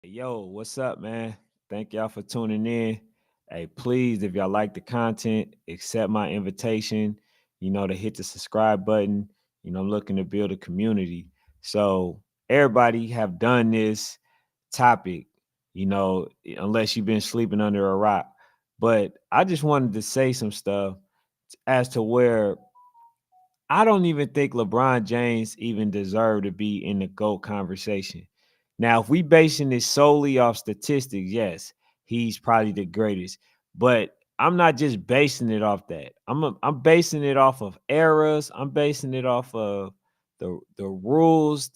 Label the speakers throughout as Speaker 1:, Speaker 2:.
Speaker 1: Yo, what's up, man? Thank y'all for tuning in. Hey, please, if y'all like the content, accept my invitation, to hit the subscribe button. I'm looking to build a community. So everybody have done this topic, unless you've been sleeping under a rock. But I just wanted to say some stuff as to where I don't even think LeBron James even deserved to be in the GOAT conversation. Now, if we basing this solely off statistics, yes, he's probably the greatest. But I'm not just basing it off that. I'm basing it off of eras. I'm basing it off of the rules.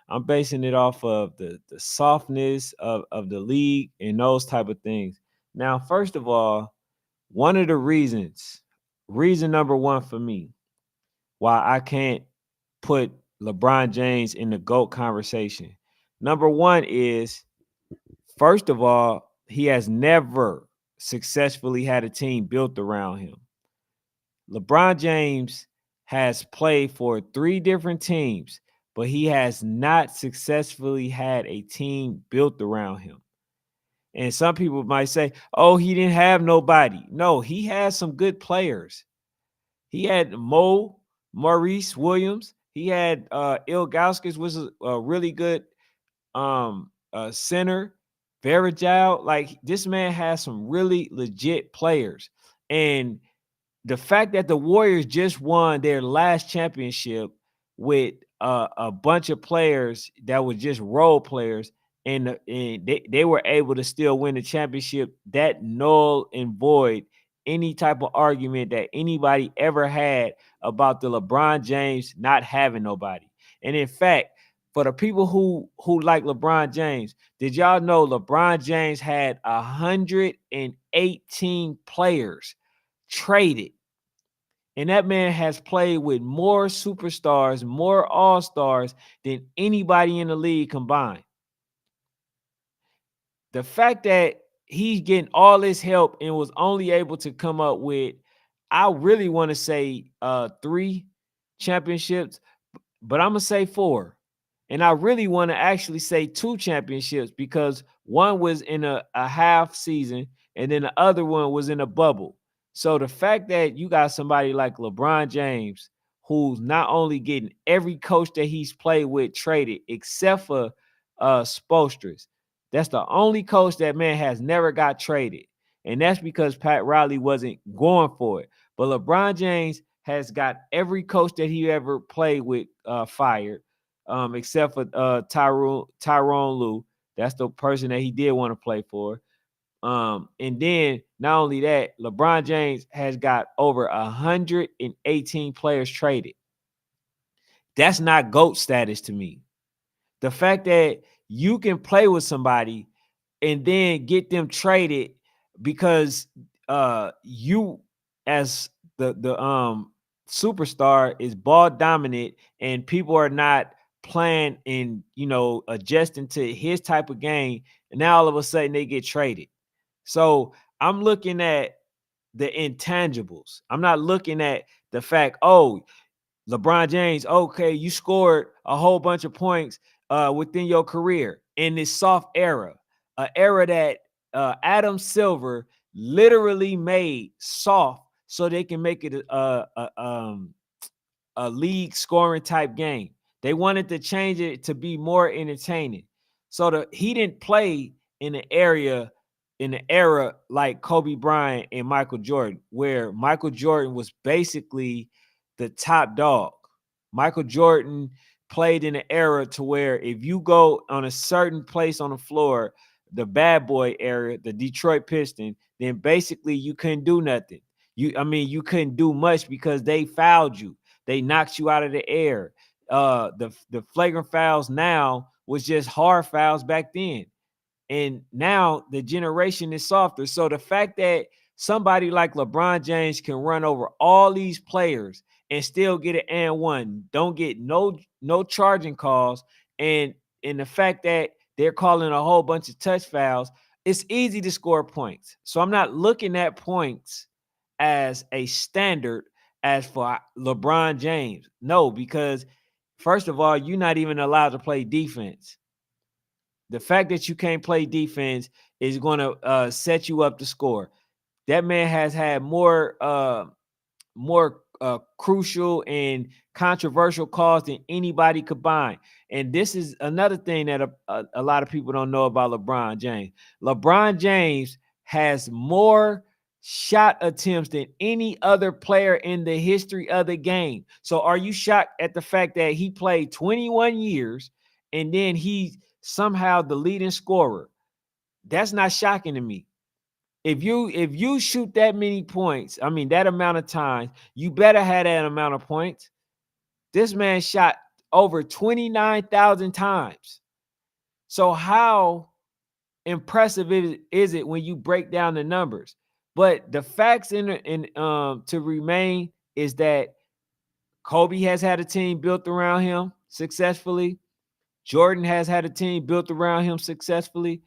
Speaker 1: I'm basing it off of the softness of the league and those type of things. Now, first of all, one of the reason number one for me why I can't put LeBron James in the GOAT conversation. Number one is, first of all, he has never successfully had a team built around him. LeBron James has played for three different teams, but he has not successfully had a team built around him. And some people might say, oh, he didn't have nobody. No, he has some good players. He had Maurice Williams. He had Ilgauskas, was a really good center, very agile. Like, this man has some really legit players. And the fact that the Warriors just won their last championship with a bunch of players that were just role players, and they were able to still win the championship, that null and void any type of argument that anybody ever had about the LeBron James not having nobody. And in fact, for the people who like LeBron James, did y'all know LeBron James had 118 players traded? And that man has played with more superstars, more all-stars than anybody in the league combined. The fact that he's getting all this help and was only able to come up with, I really want to say 3 championships, but I'm going to say 4. And I really want to actually say 2 championships, because one was in a half season and then the other one was in a bubble. So the fact that you got somebody like LeBron James, who's not only getting every coach that he's played with traded, except for Spoelstra. That's the only coach that man has never got traded. And that's because Pat Riley wasn't going for it. But LeBron James has got every coach that he ever played with fired, except for Tyronn Lue. That's the person that he did want to play for. And then not only that, LeBron James has got over 118 players traded. That's not GOAT status to me. The fact that you can play with somebody and then get them traded because you, as the superstar, is ball dominant and people are not playing and adjusting to his type of game, and now all of a sudden they get traded. So I'm looking at the intangibles. I'm not looking at the fact, oh, LeBron James, okay, you scored a whole bunch of points within your career in this soft era, an era that Adam Silver literally made soft so they can make it a league scoring type game. They wanted to change it to be more entertaining. So he didn't play in the era like Kobe Bryant and Michael Jordan, where Michael Jordan was basically the top dog. Michael Jordan played in an era to where if you go on a certain place on the floor, the bad boy area, the Detroit Pistons, then basically you couldn't do nothing. You couldn't do much because they fouled you. They knocked you out of the air. The flagrant fouls now was just hard fouls back then. And now the generation is softer. So the fact that somebody like LeBron James can run over all these players and still get an and one, don't get no charging calls, and the fact that they're calling a whole bunch of touch fouls, it's easy to score points. So I'm not looking at points as a standard as for LeBron James. No, because first of all, you're not even allowed to play defense. The fact that you can't play defense is going to set you up to score. That man has had more crucial and controversial calls than anybody combined. And this is another thing that a lot of people don't know about LeBron James. LeBron James has more shot attempts than any other player in the history of the game. So are you shocked at the fact that he played 21 years and then he's somehow the leading scorer? That's not shocking to me. If you shoot that many points, I mean that amount of times, you better have that amount of points. This man shot over 29,000 times. So how impressive is it when you break down the numbers? But the facts to remain is that Kobe has had a team built around him successfully. Jordan has had a team built around him successfully.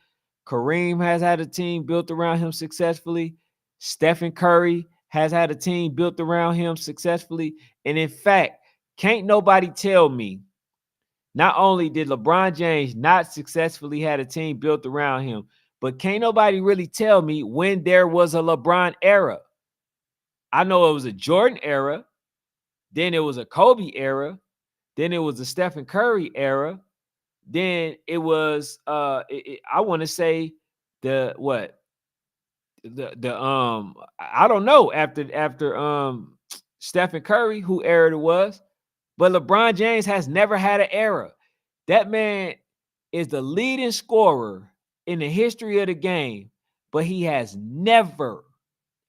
Speaker 1: Kareem has had a team built around him successfully. Stephen Curry has had a team built around him successfully. And in fact, can't nobody tell me, not only did LeBron James not successfully had a team built around him, but can't nobody really tell me when there was a LeBron era. I know it was a Jordan era, then it was a Kobe era, then it was a Stephen Curry era, then it was I want to say the what the I don't know after Stephen Curry, who era it was, but LeBron James has never had an era. That man is the leading scorer in the history of the game, but he has never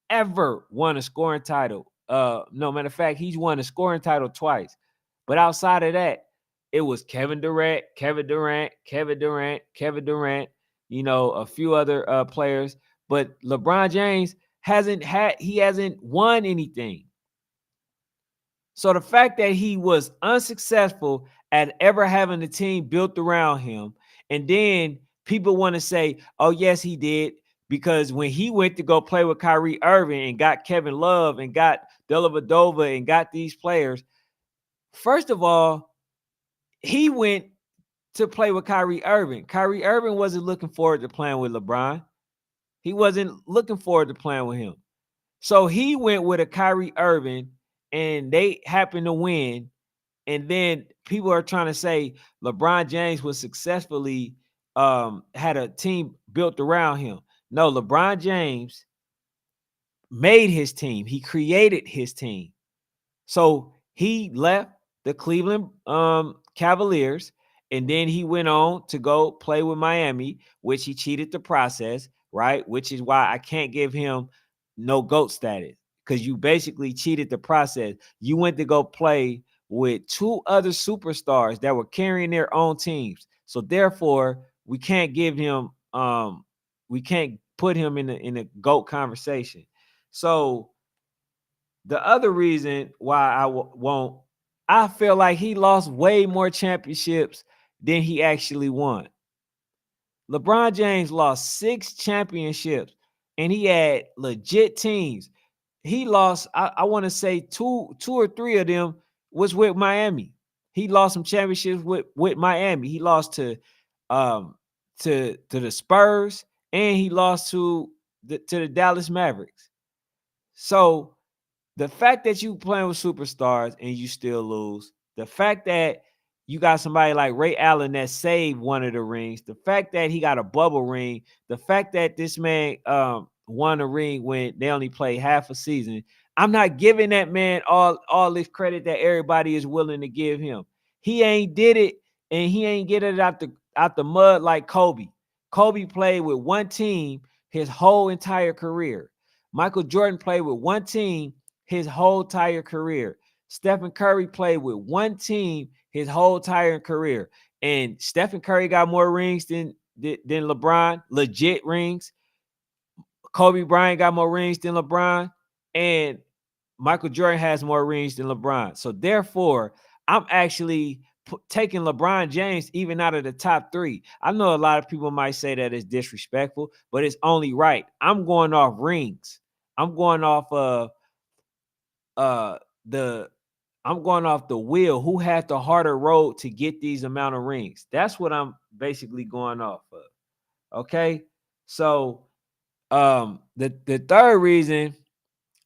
Speaker 1: ever won a scoring title. No, matter of fact, he's won a scoring title twice. But outside of that, it was Kevin Durant, Kevin Durant, Kevin Durant, Kevin Durant, a few other players. But LeBron James hasn't won anything. So the fact that he was unsuccessful at ever having a team built around him, and then people want to say, oh, yes, he did, because when he went to go play with Kyrie Irving and got Kevin Love and got Dellavedova and got these players, first of all, he went to play with Kyrie Irving. Kyrie Irving wasn't looking forward to playing with LeBron. He wasn't looking forward to playing with him. So he went with a Kyrie Irving, and they happened to win. And then people are trying to say LeBron James was successfully had a team built around him. No, LeBron James made his team. He created his team. So he left the Cleveland Cavaliers, and then he went on to go play with Miami, which he cheated the process, right? Which is why I can't give him no GOAT status, because you basically cheated the process. You went to go play with two other superstars that were carrying their own teams. So therefore, we can't give him we can't put him in a GOAT conversation. So the other reason why won't, I feel like he lost way more championships than he actually won. LeBron James lost 6 championships and he had legit teams. He lost, I want to say two or three of them was with Miami. He lost some championships with Miami. He lost um to the Spurs, and he lost to the Dallas Mavericks. So the fact that you playing with superstars and you still lose, the fact that you got somebody like Ray Allen that saved one of the rings, the fact that he got a bubble ring, the fact that this man won a ring when they only played half a season, I'm not giving that man all this credit that everybody is willing to give him. He ain't did it, and he ain't get it out the mud like Kobe. Kobe played with one team his whole entire career. Michael Jordan played with one team his whole entire career. Stephen Curry played with one team his whole entire career. And Stephen Curry got more rings than LeBron, legit rings. Kobe Bryant got more rings than LeBron. And Michael Jordan has more rings than LeBron. So therefore, I'm actually taking LeBron James even out of the top 3. I know a lot of people might say that it's disrespectful, but it's only right. I'm going off rings. I'm going off the I'm going off the wheel. Who had the harder road to get these amount of rings? That's what I'm basically going off of. Okay. So the third reason,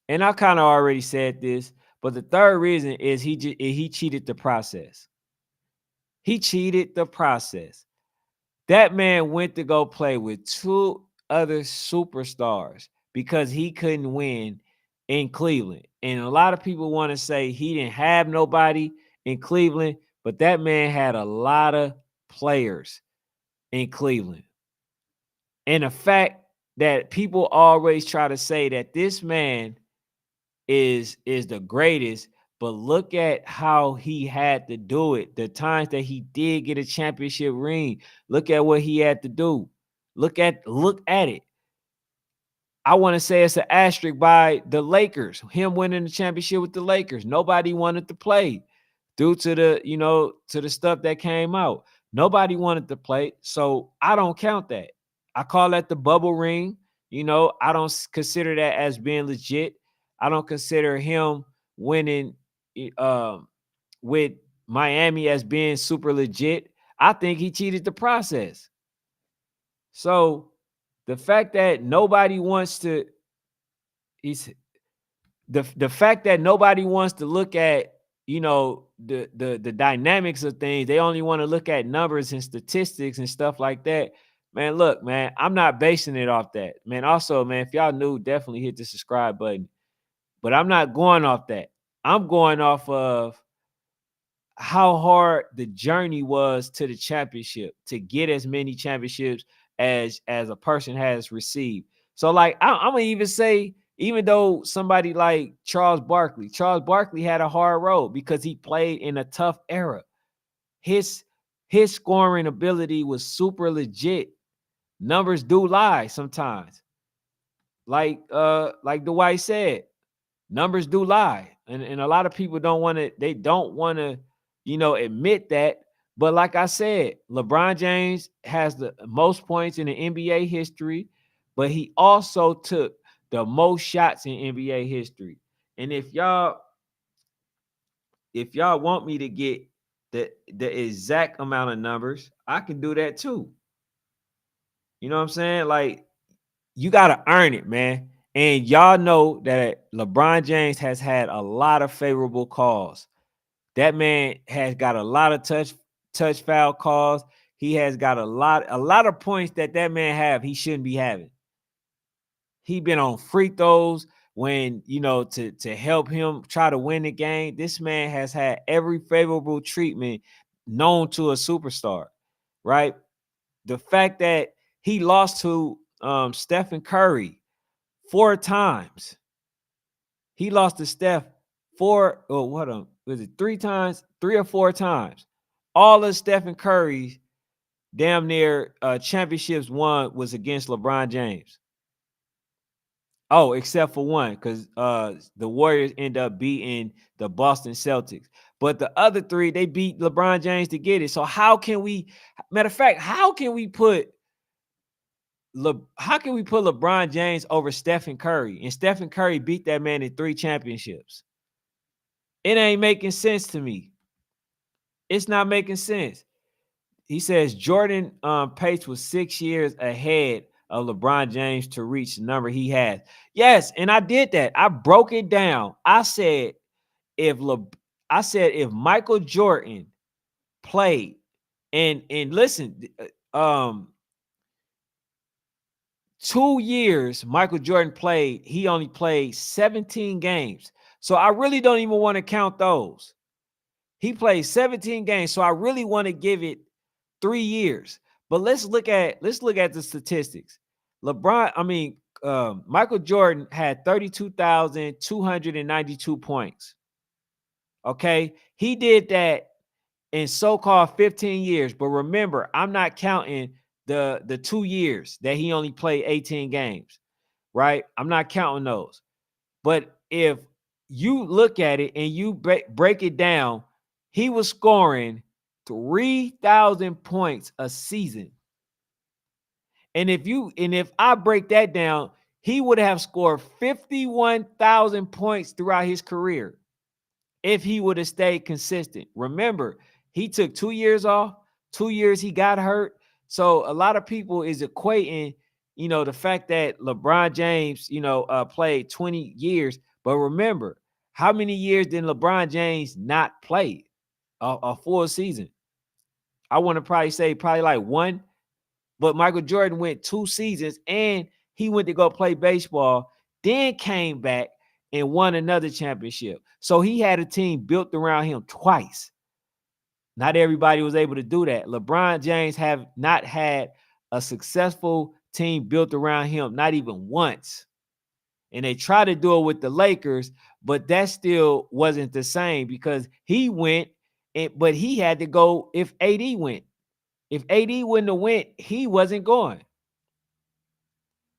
Speaker 1: and I kind of already said this, but the third reason is he cheated the process. He cheated the process. That man went to go play with two other superstars because he couldn't win in Cleveland. And a lot of people want to say he didn't have nobody in Cleveland, but that man had a lot of players in Cleveland. And the fact that people always try to say that this man is the greatest, but look at how he had to do it. The times that he did get a championship ring, look at what he had to do. Look at it. I want to say it's an asterisk by the Lakers, him winning the championship with the Lakers. Nobody wanted to play due to the stuff that came out. Nobody wanted to play. So I don't count that. I call that the bubble ring. I don't consider that as being legit. I don't consider him winning with Miami as being super legit. I think he cheated the process. So the fact that nobody wants to he's the fact that nobody wants to look at the dynamics of things. They only want to look at numbers and statistics and stuff like that. Man, look, man, I'm not basing it off that. Man, also, man, if y'all new, definitely hit the subscribe button. But I'm not going off that. I'm going off of how hard the journey was to the championship, to get as many championships as a person has received. So like I'm gonna even say, even though somebody like Charles Barkley had a hard road because he played in a tough era. His scoring ability was super legit. Numbers do lie sometimes. Like Dwight said, numbers do lie. And a lot of people don't want to admit that. But like I said, LeBron James has the most points in the NBA history, but he also took the most shots in NBA history. And if y'all want me to get the exact amount of numbers, I can do that too. You know what I'm saying? Like, you got to earn it, man. And y'all know that LeBron James has had a lot of favorable calls. That man has got a lot of touch foul calls. He has got a lot of points that man have he shouldn't be having. He been on free throws when to help him try to win the game. This man has had every favorable treatment known to a superstar, right? The fact that he lost to Stephen Curry 4 times. He lost to Steph was it 3 times? 3 or 4 times. All of Stephen Curry's damn near championships won was against LeBron James. Oh, except for one, because the Warriors end up beating the Boston Celtics. But the other 3, they beat LeBron James to get it. So matter of fact, how can we put LeBron James over Stephen Curry? And Stephen Curry beat that man in 3 championships. It ain't making sense to me. It's not making sense. He says Jordan Pace was 6 years ahead of LeBron James to reach the number he has. Yes, and I did that. I broke it down. I said if Michael Jordan played and listen, 2 years Michael Jordan played, he only played 17 games. So I really don't even want to count those. He played 17 games, so I really want to give it 3 years. But let's look at the statistics. Michael Jordan had 32,292 points. Okay, he did that in so-called 15 years. But remember, I'm not counting the 2 years that he only played 18 games. Right? I'm not counting those. But if you look at it and you break it down, he was scoring 3,000 points a season. And if I break that down, he would have scored 51,000 points throughout his career. if he would have stayed consistent. Remember, he took 2 years off, 2 years he got hurt. So a lot of people is equating, the fact that LeBron James, played 20 years. But remember, how many years did LeBron James not play a full season? I want to probably say probably like one, but Michael Jordan went 2 seasons and he went to go play baseball, then came back and won another championship. So he had a team built around him twice. Not everybody was able to do that. LeBron James have not had a successful team built around him, not even once. And they tried to do it with the Lakers, but that still wasn't the same because he went, but he had to go if AD went. If AD wouldn't have went, he wasn't going.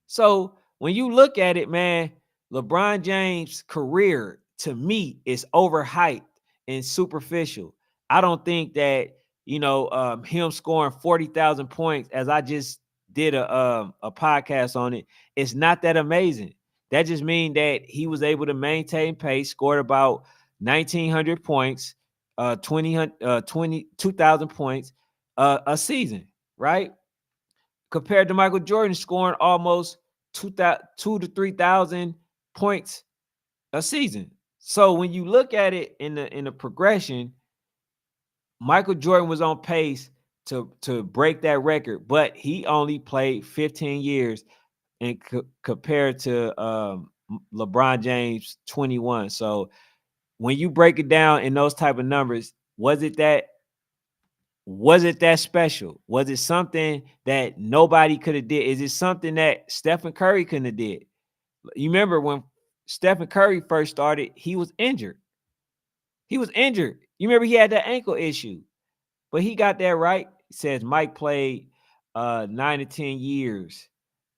Speaker 1: So when you look at it, man, LeBron James' career to me is overhyped and superficial. I don't think that him scoring 40,000 points, as I just did a podcast on it, it's not that amazing. That just means that he was able to maintain pace, scored about 1,900 points, 2,000 points a season, right? Compared to Michael Jordan scoring almost 2 to 3,000 points a season. So when you look at it in the progression, Michael Jordan was on pace to break that record, but he only played 15 years and compared to LeBron James 21. So when you break it down in those type of numbers, was it that special? Was it something that nobody could have did? Is it something that Stephen Curry couldn't have did? You remember when Stephen Curry first started, he was injured. He was injured. You remember he had that ankle issue, but he got that right. It says Mike played 9 to 10 years,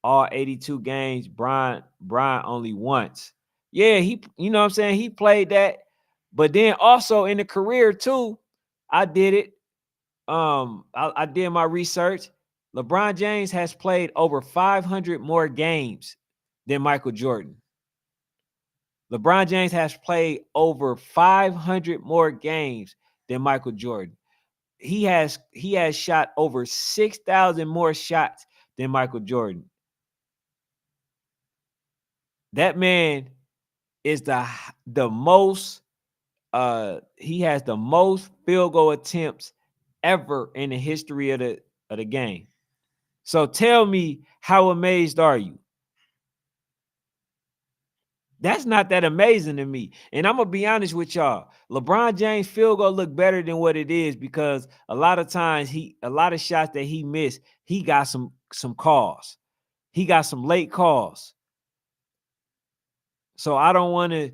Speaker 1: all 82 games. Brian only once. Yeah, he, you know what I'm saying? He played that. But then also in the career too, I did it. I did my research. LeBron James has played over 500 more games than Michael Jordan. LeBron James has played over 500 more games than Michael Jordan. He has shot over 6,000 more shots than Michael Jordan. That man is the most he has the most field goal attempts ever in the history of the game. So tell me, how amazed are you? That's not that amazing to me. And I'm gonna be honest with y'all. LeBron James field goal look better than what it is because a lot of times a lot of shots that he missed, he got some calls. He got some late calls. So I don't want to,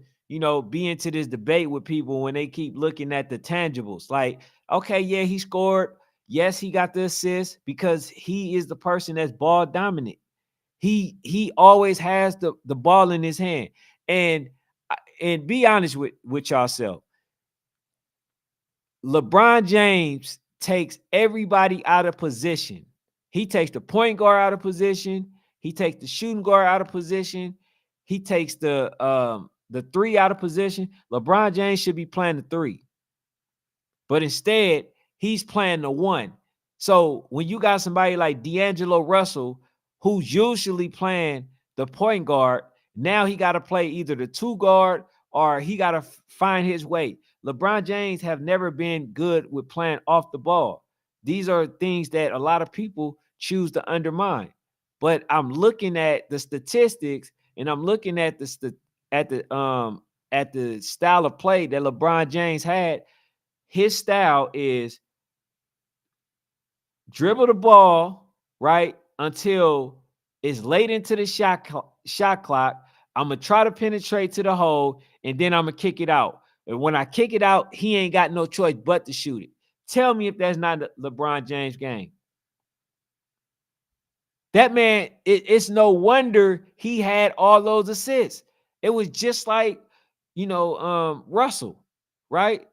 Speaker 1: be into this debate with people when they keep looking at the tangibles. Like, okay, yeah, he scored. Yes, he got the assist because he is the person that's ball dominant. He always has the ball in his hand. And be honest with yourself. LeBron James takes everybody out of position. He takes the point guard out of position. He takes the shooting guard out of position. He takes the three out of position. LeBron James should be playing the three. But instead, he's playing the one. So when you got somebody like D'Angelo Russell, who's usually playing the point guard, now he got to play either the two guard or he got to find his way. LeBron James have never been good with playing off the ball. These are things that a lot of people choose to undermine. But I'm looking at the statistics and I'm looking at the style of play that LeBron James had. His style is dribble the ball, right, until it's late into the shot clock. I'm going to try to penetrate to the hole, and then I'm going to kick it out. And when I kick it out, he ain't got no choice but to shoot it. Tell me if that's not the LeBron James game. That man, it's no wonder he had all those assists. It was just like, Russell, right?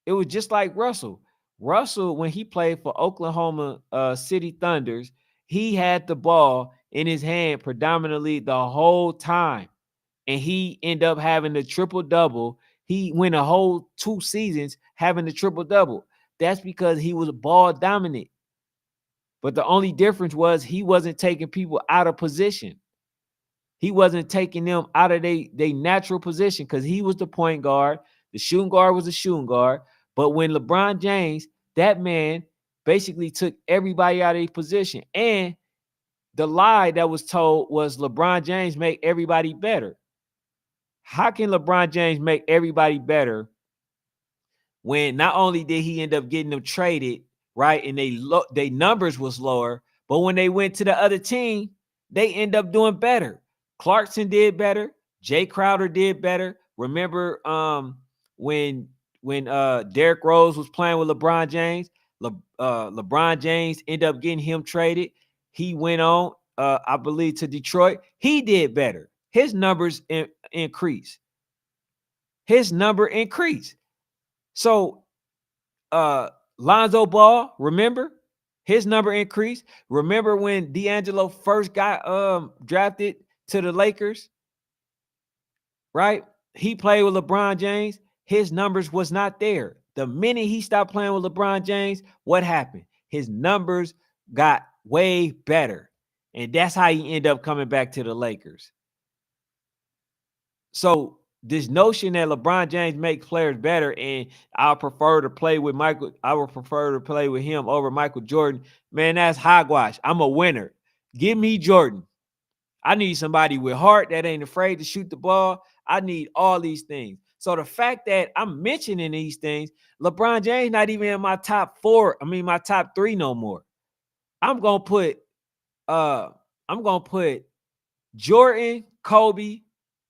Speaker 1: It was just like Russell. Russell, when he played for Oklahoma City Thunders, he had the ball in his hand predominantly the whole time. And he ended up having the triple-double. he went a whole 2 seasons having the triple-double. That's because he was ball dominant. But the only difference was he wasn't taking people out of position. He wasn't taking them out of their natural position because he was the point guard. The shooting guard was the shooting guard. But when LeBron James, that man basically took everybody out of their position. And the lie that was told was LeBron James make everybody better. How can LeBron James make everybody better when not only did he end up getting them traded, right, and they numbers was lower, but when they went to the other team, they end up doing better. Clarkson did better. Jay Crowder did better. Remember when Derrick Rose was playing with LeBron James, LeBron James ended up getting him traded. He went on, I believe, to Detroit. He did better. His numbers increased. His number increased. So Lonzo Ball, remember? His number increased. Remember when D'Angelo first got drafted to the Lakers? Right? He played with LeBron James. His numbers was not there. The minute he stopped playing with LeBron James, what happened? His numbers got way better. And that's how he ended up coming back to the Lakers. So this notion that LeBron James makes players better and I would prefer to play with him over Michael Jordan, man, that's hogwash. I'm a winner. Give me Jordan. I need somebody with heart that ain't afraid to shoot the ball. I need all these things. So the fact that I'm mentioning these things, LeBron James not even in my top my top 3 no more. I'm gonna put Jordan, Kobe,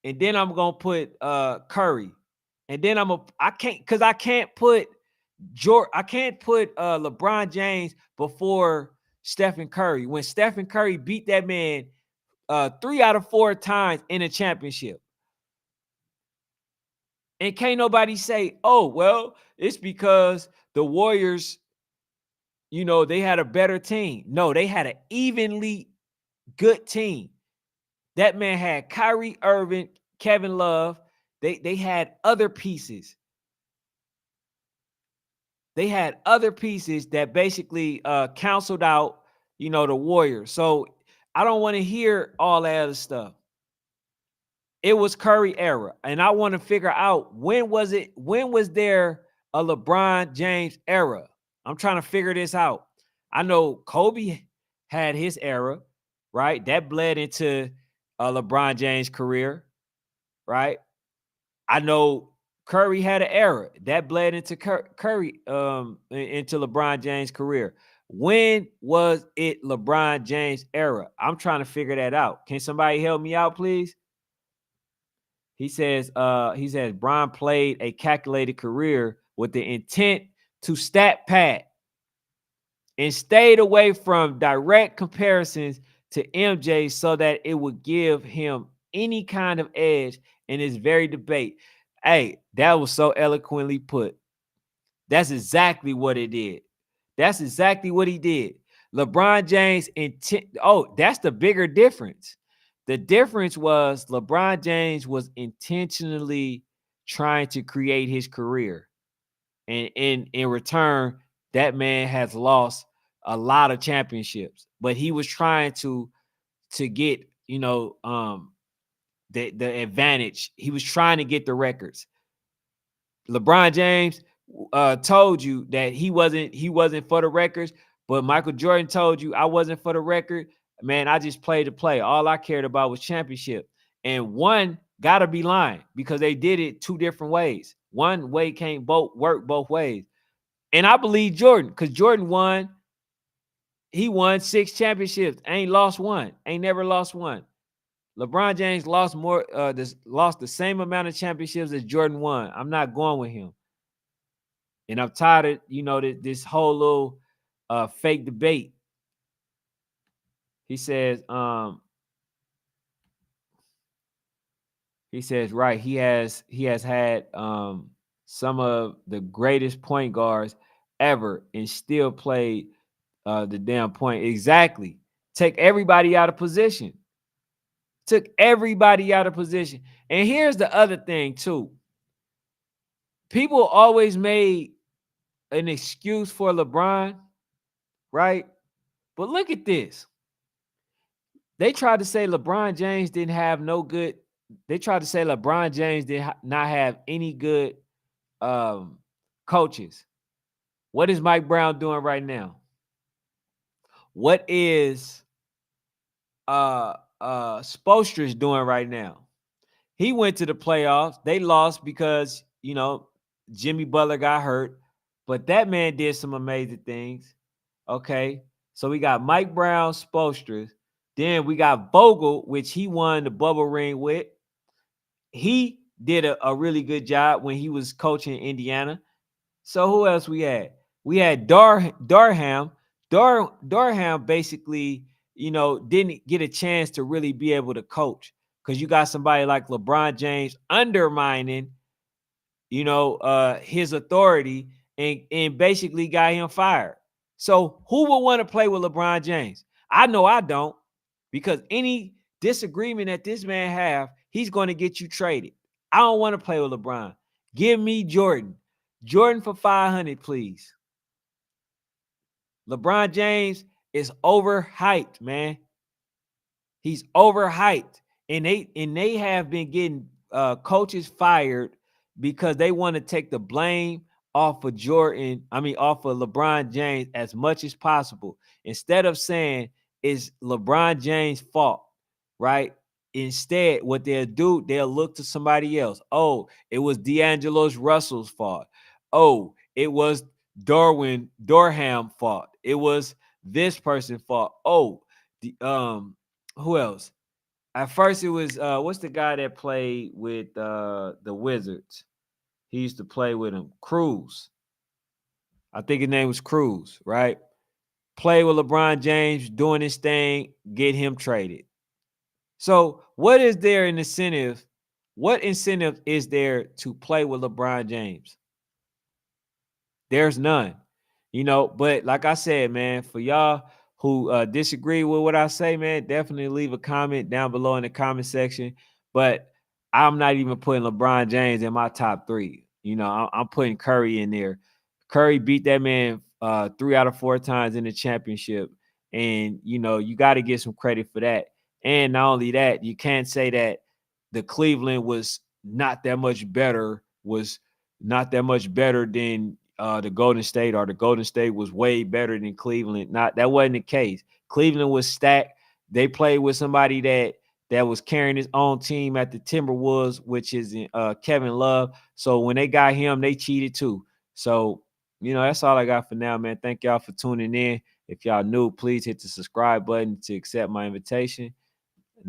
Speaker 1: and then I'm gonna put Curry. And then I can't put LeBron James before Stephen Curry. When Stephen Curry beat that man 3 out of 4 times in a championship. And can't nobody say, oh, well, it's because the Warriors, they had a better team. No, they had an evenly good team. That man had Kyrie Irving, Kevin Love. They had other pieces. They had other pieces that basically canceled out, the Warriors. So I don't want to hear all that other stuff. It was Curry era. And I want to figure out when was there a LeBron James era? I'm trying to figure this out. I know Kobe had his era, right? That bled into LeBron James' career, right? I know Curry had an era that bled into Curry into LeBron James' career. When was it LeBron James' era? I'm trying to figure that out. Can somebody help me out, please? He says Bron played a calculated career with the intent to stat pad and stayed away from direct comparisons to MJ so that it would give him any kind of edge in this very debate. Hey, that was so eloquently put. That's exactly what it did. That's exactly what he did. LeBron James that's the bigger difference. The difference was LeBron James was intentionally trying to create his career. And in return, that man has lost a lot of championships. But he was trying to get, the advantage. He was trying to get the records. LeBron James told you that he wasn't for the records, but Michael Jordan told you I wasn't for the record. Man, I just played to play. All I cared about was championship. And one gotta be lying because they did it 2 different ways. One way can't work both ways. And I believe Jordan, because Jordan won. He won 6 championships. Ain't lost one. Ain't never lost one. LeBron James lost lost the same amount of championships as Jordan won. I'm not going with him. And I'm tired of, this whole little fake debate. He says, right, he has had some of the greatest point guards ever and still played the damn point. Exactly. Take everybody out of position. Took everybody out of position. And here's the other thing, too. people always made an excuse for LeBron, right? But look at this. They tried to say LeBron James didn't have no good. They tried to say LeBron James did not have any good um, coaches. What is Mike Brown doing right now? What is Spoelstra's doing right now? He went to the playoffs. They lost because, Jimmy Butler got hurt, but that man did some amazing things. Okay. So we got Mike Brown, Spoelstra. Then we got Vogel, which he won the bubble ring with. He did a really good job when he was coaching Indiana. So who else we had? We had Darham. Darham basically, didn't get a chance to really be able to coach because you got somebody like LeBron James undermining, his authority and basically got him fired. So who would want to play with LeBron James? I know I don't, because any disagreement that this man have, he's going to get you traded. I don't want to play with LeBron. Give me Jordan. Jordan for 500, please. LeBron James is overhyped, man. He's overhyped. And they have been getting coaches fired because they want to take the blame off of off of LeBron James as much as possible. Instead of saying it's LeBron James' fault, right? Instead, what they'll do, they'll look to somebody else. Oh, it was D'Angelo Russell's fault. Oh, it was Dorham fault. It was this person's fault. Oh, who else? At first, it was what's the guy that played with the Wizards? He used to play with him, Cruz. I think his name was Cruz, right? Play with LeBron James, doing his thing, get him traded. So, what is there an incentive? What incentive is there to play with LeBron James? There's none, but like I said, man, for y'all who disagree with what I say, man, definitely leave a comment down below in the comment section. But I'm not even putting LeBron James in my top 3. I'm putting Curry in there. Curry beat that man 3 out of 4 times in the championship. And, you got to get some credit for that. And not only that, you can't say that the Cleveland was not that much better than the Golden State, or the Golden State was way better than Cleveland. That wasn't the case. Cleveland was stacked. They played with somebody that was carrying his own team at the Timberwolves, which is Kevin Love. So when they got him, they cheated too. So, that's all I got for now, man. Thank y'all for tuning in. If y'all new, please hit the subscribe button to accept my invitation.